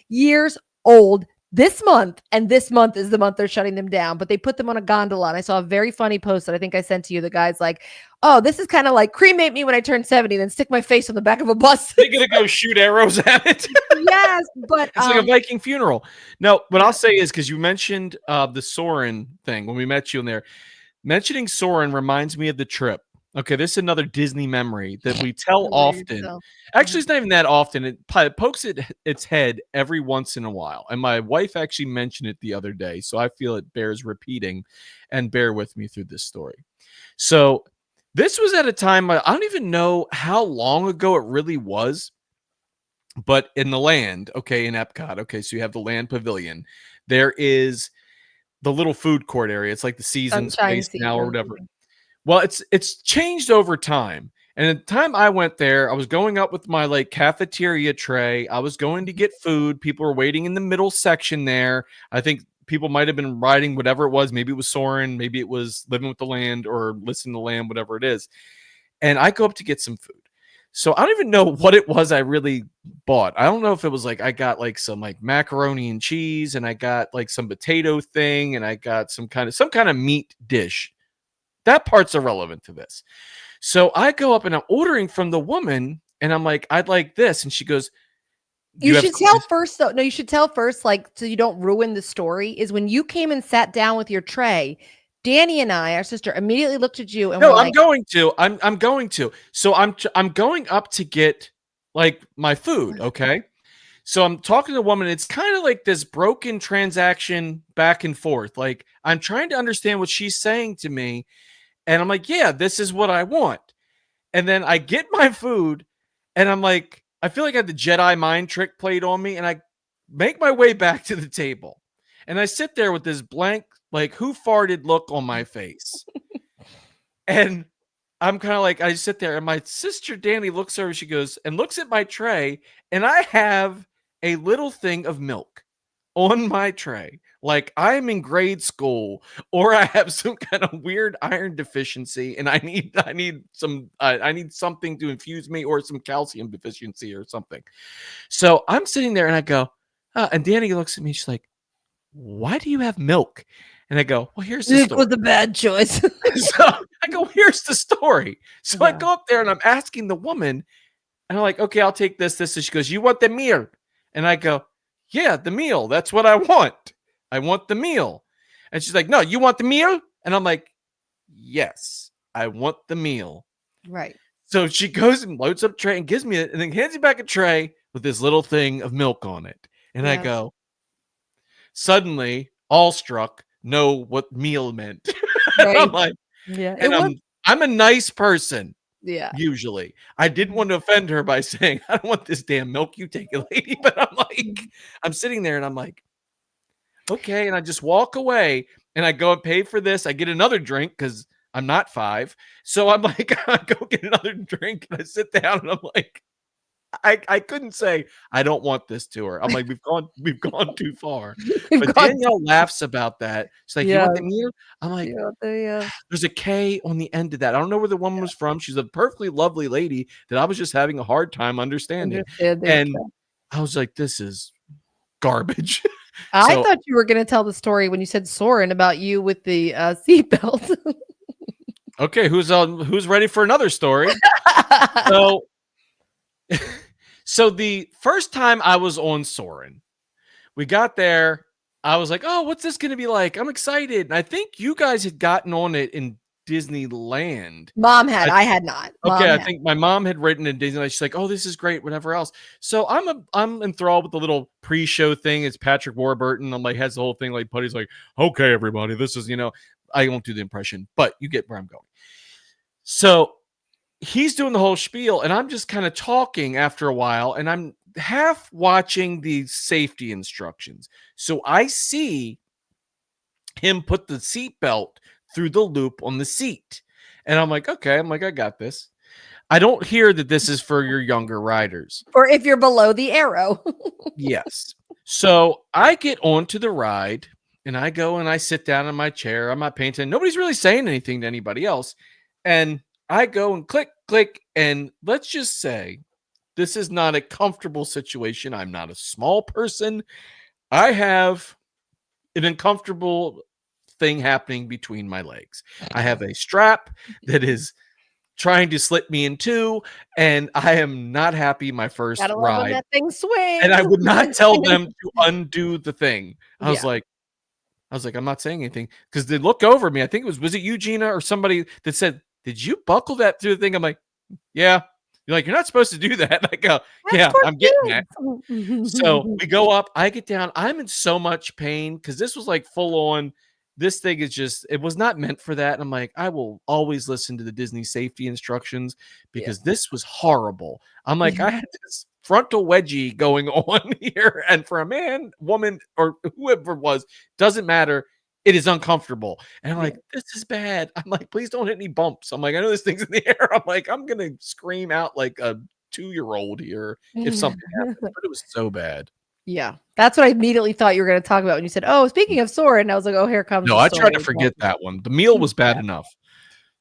years old this month, and this month is the month they're shutting them down, but they put them on a gondola. And I saw a very funny post that I think I sent to you. The guy's like, oh, this is kind of like cremate me when I turn 70, then stick my face on the back of a bus. They're gonna go shoot arrows at it. Yes, but It's like a Viking funeral. No, what yeah, I'll say is because you mentioned the Soren thing when we met you in there. Mentioning Soren reminds me of the trip. Okay, this is another Disney memory that we tell relate often. yourself. Actually, it's not even that often. It pokes its head every once in a while. And my wife actually mentioned it the other day. So I feel it bears repeating, and bear with me through this story. So this was at a time, I don't even know how long ago it really was, but in the land, okay, in Epcot, okay, so you have the land pavilion. there is the little food court area. It's like the Seasons Sunshine place now or season. whatever. Well, it's changed over time. And at the time I went there, I was going up with my like cafeteria tray. I was going to get food. People were waiting in the middle section there. I think people might have been riding whatever it was. Maybe it was Soarin', maybe it was Living with the Land or Listen to the Land, whatever it is. And I go up to get some food. So I don't even know what it was I really bought. I don't know if it was like I got like some like macaroni and cheese and I got like some potato thing and I got some kind of meat dish. That part's irrelevant to this. So I go up and I'm ordering from the woman and I'm like, I'd like this. And she goes, You you have should tell first, though. No, you should tell first, like, so you don't ruin the story. Is when you came and sat down with your tray, Danny and I, our sister, immediately looked at you and No, were I'm like, going to. I'm going to. So I'm going up to get like my food, okay? So I'm talking to the woman. It's kind of like this broken transaction back and forth. Like I'm trying to understand what she's saying to me, and I'm like, "Yeah, this is what I want." And then I get my food, and I'm like, I feel like I had the Jedi mind trick played on me, and I make my way back to the table, and I sit there with this blank, like, who farted look on my face, and I'm kind of like, I sit there, and my sister Danny looks over, she goes and looks at my tray, and I have a little thing of milk on my tray, like I'm in grade school, or I have some kind of weird iron deficiency, and I need something to infuse me, or some calcium deficiency, or something. So I'm sitting there, and I go, and Danny looks at me, she's like, "Why do you have milk?" And I go, "Well, here's the "This story." was a bad choice." So I go, "Here's the story." So I Yeah. go up there and I'm asking the woman, and I'm like, "Okay, I'll take this, this." And she goes, "You want the meal?" And I go, "Yeah, the meal. That's what I want. I want the meal." And she's like, "No, you want the meal?" And I'm like, "Yes, I want the meal." Right. So she goes and loads up a tray and gives me it, and then hands me back a tray with this little thing of milk on it. And I Yeah. go, suddenly, all struck, know what meal meant. And Right. I'm like, Yeah. It and was. I'm a nice person. Yeah. Usually, I didn't want to offend her by saying, "I don't want this damn milk. You take it, lady." But I'm like, I'm sitting there and I'm like, okay. And I just walk away and I go and pay for this. I get another drink because I'm not 5. So I'm like, I go get another drink and I sit down and I'm like, I couldn't say I don't want this to her. I'm like, we've gone too far. We've But got. Danielle laughs about that. She's like, "You Yeah. want the meal?" I'm like, Yeah. Yeah. there's a K on the end of that. I don't know where the woman was from. She's a perfectly lovely lady that I was just having a hard time understanding. Understanding. And I was like, this is garbage. I So, thought you were going to tell the story when you said Soren about you with the seatbelt. okay, who's ready for another story? So so the first time I was on Soren, we got there. I was like, "Oh, what's this going to be like?" I'm excited. And I think you guys had gotten on it in Disneyland. Mom had. I I had not. Okay, Mom I had. think my mom had written in Disneyland. She's like, "Oh, this is great," whatever else. So I'm enthralled with the little pre-show thing. It's Patrick Warburton. I'm like, has the whole thing like Putty's like, "Okay, everybody, this is I won't do the impression, but you get where I'm going." So he's doing the whole spiel, and I'm just kind of talking after a while, and I'm half watching the safety instructions. So I see him put the seatbelt through the loop on the seat. And I'm like, okay, I got this. I don't hear that this is for your younger riders. Or if you're below the arrow. Yes. So I get onto the ride and I go and I sit down in my chair. I'm not paying attention. Nobody's really saying anything to anybody else. And I go and click, click. And let's just say this is not a comfortable situation. I'm not a small person. I have an uncomfortable thing happening between my legs. I have a strap that is trying to slip me in two, and I am not happy my first Gotta love when ride. that thing swings. And I would not tell them to undo the thing. I was Yeah. like, I'm not saying anything because they look over me. I think was it you, Gina, or somebody that said, "Did you buckle that through the thing?" I'm like, "Yeah." You're like, "You're not supposed to do that." I go, That's "Yeah, for I'm getting that." So kids. we go up. I get down. I'm in so much pain because this was like full on. This thing is just, it was not meant for that. And I'm like, I will always listen to the Disney safety instructions Yeah. because this was horrible. I'm like, I had this frontal wedgie going on here. And for a man, woman, or whoever it was, doesn't matter. It is uncomfortable. And I'm Yeah. like, this is bad. I'm like, please don't hit any bumps. I'm like, I know this thing's in the air. I'm like, I'm gonna scream out like a 2-year-old here if something happens. But it was so bad. Yeah. That's what I immediately thought you were gonna talk about when you said, "Oh, speaking of sword," and I was like, "Oh, here comes No, the I tried to story." forget that one. The meal was bad Yeah. enough.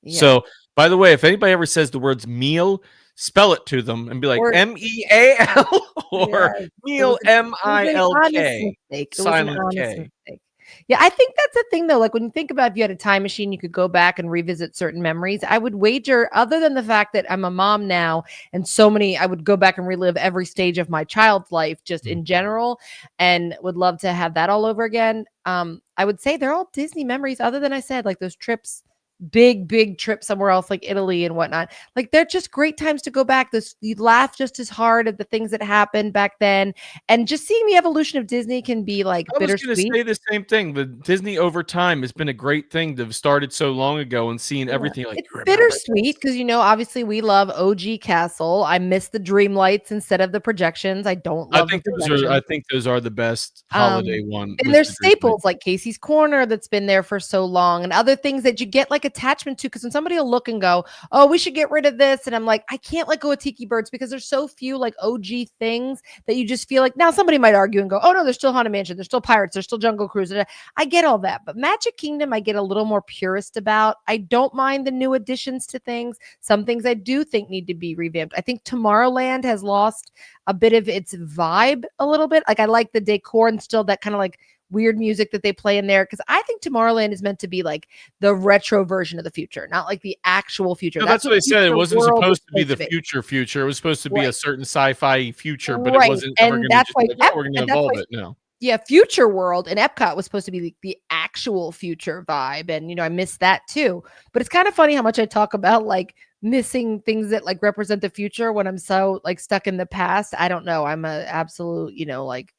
Yeah. So, by the way, if anybody ever says the words meal, spell it to them and be like Or MEAL yeah, or it meal was an honest MILK, mistake. It was an silent honest K. mistake. Yeah, I think that's the thing though. Like when you think about if you had a time machine, you could go back and revisit certain memories. I would wager, other than the fact that I'm a mom now, and so many, I would go back and relive every stage of my child's life just Mm. in general, and would love to have that all over again. I would say they're all Disney memories, other than I said, like those trips, big trips somewhere else, like Italy and whatnot. Like they're just great times to go back. This you laugh just as hard at the things that happened back then, and just seeing the evolution of Disney can be like I was gonna bittersweet. say the same thing. The Disney over time has been a great thing to have started so long ago and seeing Yeah. everything like, It's "You remember bittersweet this?" because, obviously we love OG Castle. I miss the dream lights instead of the projections. I don't love the I projections. think those are the best holiday Um, one and was there's the dream light. staples like Casey's Corner that's been there for so long and other things that you get like attachment to. Because when somebody will look and go, "Oh, we should get rid of this," and I'm like, I can't let go of Tiki Birds because there's so few like OG things that you just feel like. Now somebody might argue and go, "Oh no, there's still Haunted Mansion, there's still Pirates, there's still Jungle Cruise." I get all that, but Magic Kingdom, I get a little more purist about. I don't mind the new additions to things. Some things I do think need to be revamped. I think Tomorrowland has lost a bit of its vibe a little bit. Like I like the decor and still that kind of like weird music that they play in there because I think Tomorrowland is meant to be like the retro version of the future, not like the actual future. No, That's that's what what they said. It future wasn't world is supposed to be supposed the to be. future. It was supposed to be a Right. certain sci-fi future, but it Right. wasn't ever And gonna that's just why be like, "Oh, we're gonna and that's evolve why it." No. yeah, Future World and Epcot was supposed to be the actual future vibe. And I miss that too. But it's kind of funny how much I talk about like missing things that like represent the future when I'm so like stuck in the past. I don't know. I'm a absolute, like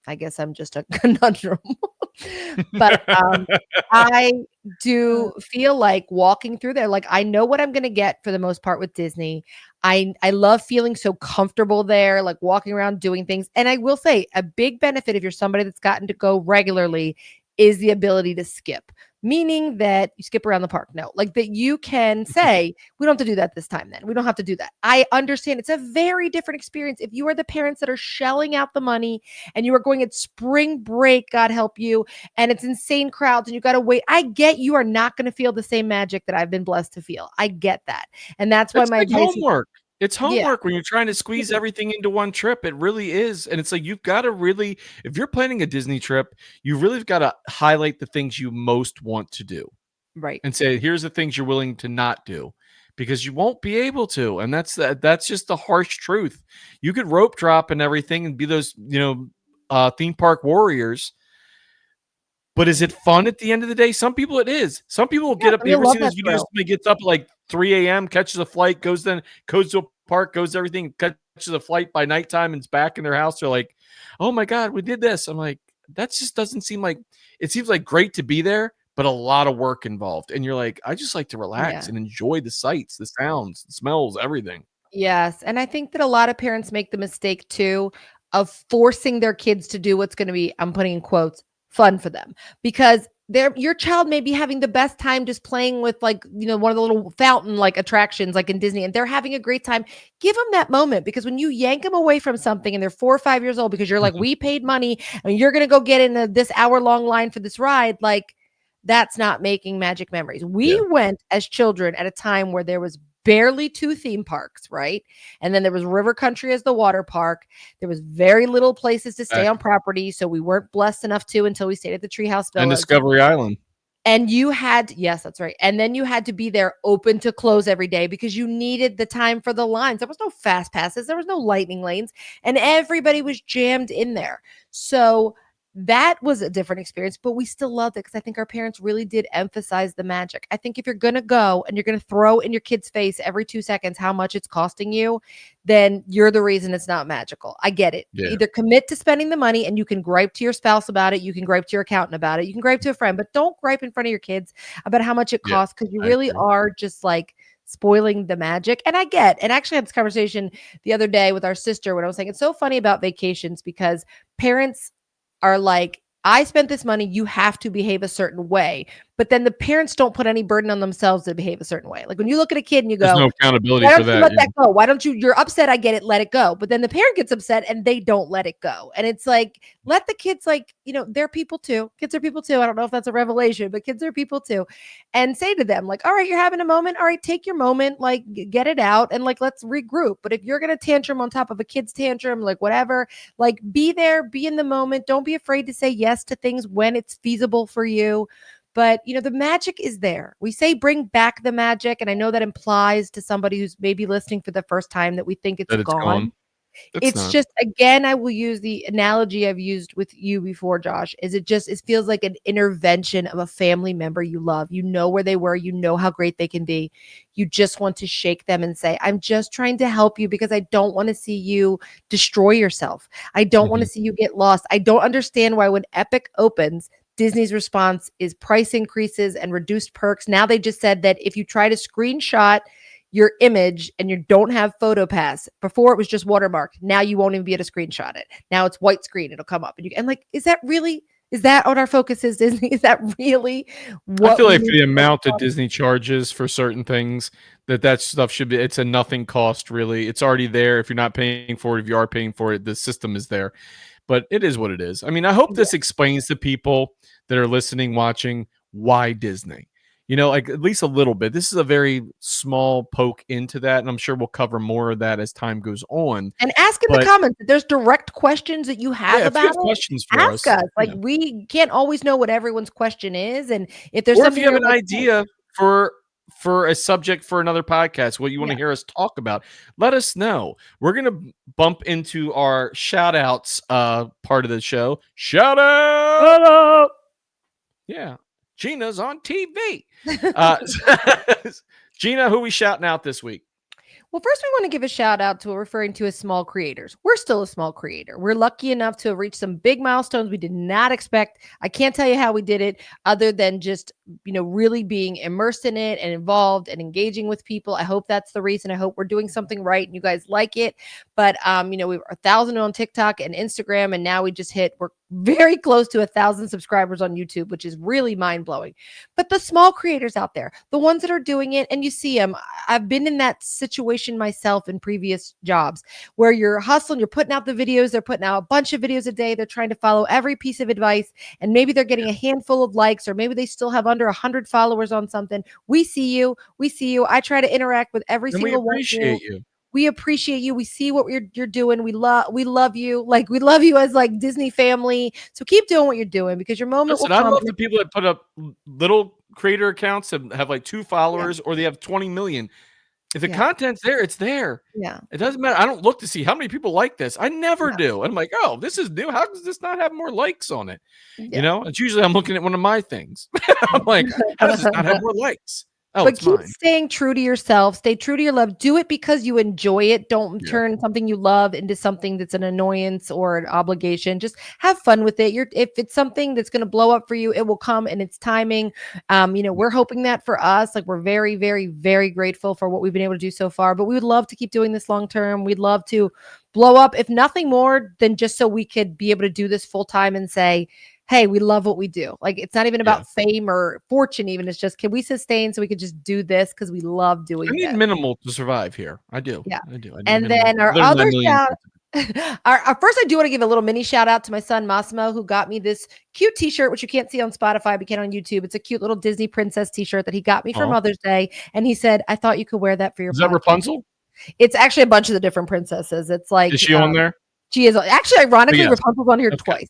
I guess I'm just a conundrum. But I do feel like walking through there, like I know what I'm gonna get for the most part with Disney. I love feeling so comfortable there, like walking around doing things. And I will say a big benefit if you're somebody that's gotten to go regularly is the ability to skip. Meaning that you skip around the park. No, like that you can say, we don't have to do that this time, then. We don't have to do that. I understand it's a very different experience. If you are the parents that are shelling out the money and you are going at spring break, God help you, and it's insane crowds and you got to wait. I get you are not going to feel the same magic that I've been blessed to feel. I get that. And that's why It's my like advice is, homework. It's yeah, homework when you're trying to squeeze everything into one trip. It really is. And it's like you've got to really, if you're planning a Disney trip, you really have got to highlight the things you most want to do right. and say, here's the things you're willing to not do because you won't be able to. And that's just the harsh truth. You could rope drop and everything and be those, theme park warriors. But is it fun at the end of the day? Some people it is. Some people will Yeah, get up. some You people ever love seen that those videos? thrill. Somebody gets up at like 3 a.m., catches a flight, goes to a park, goes to everything, catches a flight by nighttime, and is back in their house. They're like, "Oh my god, we did this." I'm like, that just doesn't seem like. It seems like great to be there, but a lot of work involved. And you're like, I just like to relax Yeah. and enjoy the sights, the sounds, the smells, everything. Yes, and I think that a lot of parents make the mistake too of forcing their kids to do what's going to be, I'm putting in quotes, fun for them because your child may be having the best time just playing with like, one of the little fountain like attractions like in Disney and they're having a great time. Give them that moment because when you yank them away from something and they're 4 or 5 years old because you're like, we paid money and you're going to go get in this hour-long line for this ride, like that's not making magic memories. We Yeah, went as children at a time where there was barely 2 theme parks, right? And then there was River Country as the water park. There was very little places to stay on exactly. property, so we weren't blessed enough to until we stayed at the Treehouse And Villas. Discovery Island. And you had yes, that's right. And then you had to be there open to close every day because you needed the time for the lines. There was no fast passes, there was no lightning lanes, and everybody was jammed in there. So that was a different experience, but we still loved it because I think our parents really did emphasize the magic. I think if you're going to go and you're going to throw in your kid's face every 2 seconds how much it's costing you, then you're the reason it's not magical. I get it. Yeah, Either commit to spending the money and you can gripe to your spouse about it. You can gripe to your accountant about it. You can gripe to a friend, but don't gripe in front of your kids about how much it yeah, costs because you I really agree. are just like spoiling the magic. And and actually had this conversation the other day with our sister when I was saying it's so funny about vacations because parents are like, I spent this money, you have to behave a certain way. But then the parents don't put any burden on themselves to behave a certain way. Like when you look at a kid and you There's go, no accountability why for don't you that. let that go? Why don't you? You're upset. I get it. Let it go. But then the parent gets upset and they don't let it go. And it's like, let the kids, like, they're people too. Kids are people too. I don't know if that's a revelation, but kids are people too. And say to them, like, all right, you're having a moment. All right, take your moment, like, get it out and like, let's regroup. But if you're going to tantrum on top of a kid's tantrum, like, whatever, like, be there, be in the moment. Don't be afraid to say yes to things when it's feasible for you. But, the magic is there. We say bring back the magic. And I know that implies to somebody who's maybe listening for the first time that we think it's That it's gone. gone. It's It's not. just, again, I will use the analogy I've used with you before, Josh, is it feels like an intervention of a family member you love. You know where they were, you know how great they can be. You just want to shake them and say, I'm just trying to help you because I don't want to see you destroy yourself. I don't want to Mhm. see you get lost. I don't understand why when Epic opens, Disney's response is price increases and reduced perks. Now they just said that if you try to screenshot your image and you don't have PhotoPass. Before it was just watermark. Now you won't even be able to screenshot it. Now it's white screen. It'll come up and like, is that what our focus is, Disney? Is that really I what feel we like for need the to focus amount that on? Disney charges for certain things, that stuff should be, it's a nothing cost, really. It's already there. If you're not paying for it, if you are paying for it, the system is there. But it is what it is. I mean, I hope Yeah. this explains to people that are listening, watching, why Disney. Like at least a little bit. This is a very small poke into that, and I'm sure we'll cover more of that as time goes on. And ask in the But comments if there's direct questions that you have yeah, if you about have it. questions for Ask us, us. Like we can't always know what everyone's question is. And if there's or if you something have you're an like, hey, idea for a subject for another podcast, what you want yeah. to hear us talk about, let us know. We're gonna bump into our shout outs part of the show. Shout out. Hello. Yeah. Gina's on TV. Uh, Gina, who we shouting out this week? Well, first, we want to give a shout out to referring to as small creators. We're still a small creator. We're lucky enough to have reached some big milestones we did not expect. I can't tell you how we did it other than just, really being immersed in it and involved and engaging with people. I hope that's the reason. I hope we're doing something right and you guys like it. But, we were 1,000 on TikTok and Instagram, and now we're very close to 1,000 subscribers on YouTube, which is really mind blowing. But the small creators out there, the ones that are doing it, and you see them, I've been in that situation myself in previous jobs where you're hustling, you're putting out the videos, they're putting out a bunch of videos a day, they're trying to follow every piece of advice, and maybe they're getting a handful of likes, or maybe they still have under 100 followers on something. We see you. We see you. I try to interact with every And we single one of you. appreciate you. We appreciate you. We see what you're doing. We love you. Like we love you as like Disney family. So keep doing what you're doing because your moment will Listen, I come. love the people that put up little creator accounts that have like 2 followers or they have 20 million. If the Yeah. content's there, it's there. Yeah. It doesn't matter. I don't look to see how many people like this. I never Yeah. do. I'm like, oh, this is new. How does this not have more likes on it? Yeah. It's usually I'm looking at one of my things. I'm like, how does this not have more likes? Oh, But it's keep mine. staying true to yourself. Stay true to your love. Do it because you enjoy it. Don't Yeah. turn something you love into something that's an annoyance or an obligation. Just have fun with it. If it's something that's going to blow up for you, it will come in its timing. We're hoping that for us. Like we're very, very, very grateful for what we've been able to do so far. But we would love to keep doing this long term. We'd love to blow up, if nothing more than just so we could be able to do this full time and say, hey, we love what we do. Like it's not even Yeah. about fame or fortune, even. It's just, can we sustain so we could just do this because we love I doing need this? minimal to survive here. I do. Yeah. I do. I need And minimal. then our Other than my other million. shout our first, I do want to give a little mini shout out to my son Massimo, who got me this cute t-shirt, which you can't see on Spotify, but can on YouTube. It's a cute little Disney princess t-shirt that he got me for Aw. Mother's Day. And he said, I thought you could wear that for your Is that podcast. Rapunzel? It's actually a bunch of the different princesses. It's like Is she on there? she is actually, ironically, yes. Rapunzel's on here Okay. twice.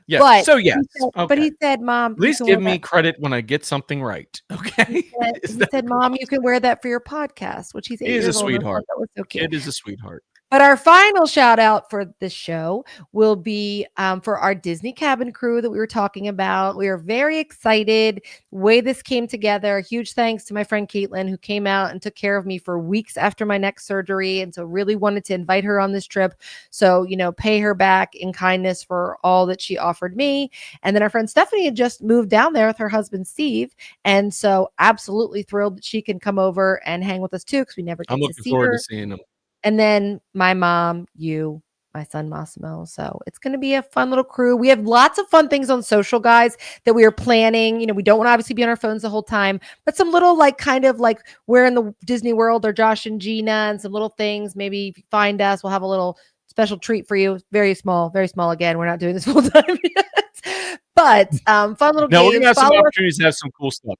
Yeah. But So yes. but Okay. he said, Mom, At you least can give wear me that. credit when I get something right. Okay. He said, Mom, you can wear that for your podcast, which he's 8 He is a years old. I thought sweetheart. that was so cute. Kid is a sweetheart. But our final shout out for this show will be for our Disney cabin crew that we were talking about. We are very excited way this came together. Huge thanks to my friend Caitlin, who came out and took care of me for weeks after my neck surgery. And so really wanted to invite her on this trip. So, pay her back in kindness for all that she offered me. And then our friend Stephanie had just moved down there with her husband, Steve. And so absolutely thrilled that she can come over and hang with us too, because we never I'm get to looking see forward to her. seeing them. And then my mom, you, my son Massimo. So it's going to be a fun little crew. We have lots of fun things on social, guys, that we are planning. We don't want to obviously be on our phones the whole time, but some little kind of we're in the Disney World or Josh and Gina and some little things. Maybe if you find us, we'll have a little special treat for you. Very small, very small. Again, we're not doing this full time yet, but fun little No, we're games. gonna have some opportunities to have some cool stuff.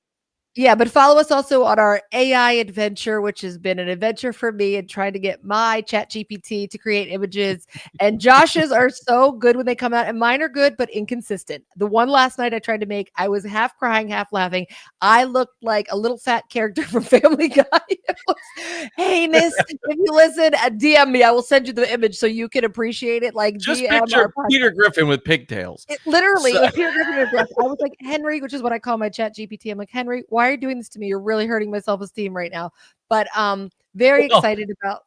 Yeah, but follow us also on our AI adventure, which has been an adventure for me and trying to get my chat GPT to create images. And Josh's are so good when they come out, and mine are good, but inconsistent. The one last night I tried to make, I was half crying, half laughing. I looked like a little fat character from Family Guy. It was heinous. If you listen, DM me. I will send you the image so you can appreciate it. Just DM picture Peter Griffin with pigtails. It literally was Peter Griffin. I was like, Henry, which is what I call my chat GPT. I'm like, Henry, why are you doing this to me? You're really hurting my self-esteem right now. But very excited about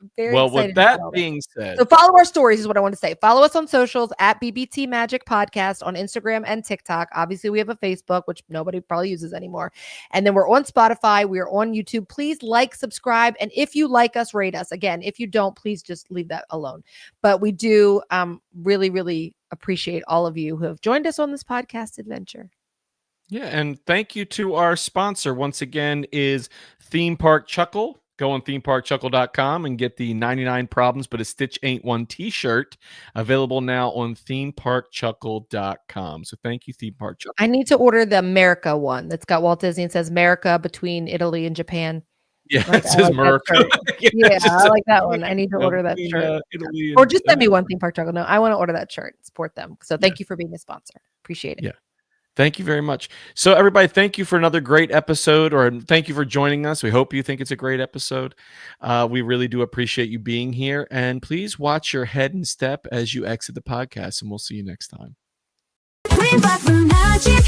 with that being said, so follow our stories is what I want to say. Follow us on socials at BBT Magic Podcast on Instagram and TikTok. Obviously, we have a Facebook, which nobody probably uses anymore. And then we're on Spotify. We are on YouTube. Please subscribe. And if you like us, rate us. Again, if you don't, please just leave that alone. But we do really, really appreciate all of you who have joined us on this podcast adventure. Yeah, and thank you to our sponsor once again is Theme Park Chuckle. Go on themeparkchuckle.com and get the 99 Problems But a Stitch Ain't One t-shirt, available now on themeparkchuckle.com. So thank you, Theme Park Chuckle. I need to order the America one that's got Walt Disney and says America between Italy and Japan. Yeah, it says America. Yeah, I like that one. I need to order that shirt. Or just send me one Theme Park Chuckle. No, I want to order that shirt. Support them. So thank you for being a sponsor. Appreciate it. Yeah. Thank you very much. So everybody, thank you for another great episode, or thank you for joining us. We hope you think it's a great episode. We really do appreciate you being here. And please watch your head and step as you exit the podcast, and we'll see you next time. Bring back the magic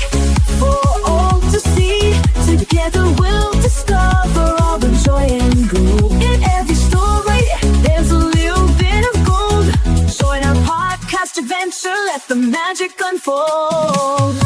for all to see. Together we'll discover all the joy and glow. In every story, there's a little bit of gold. Join our podcast adventure, let the magic unfold.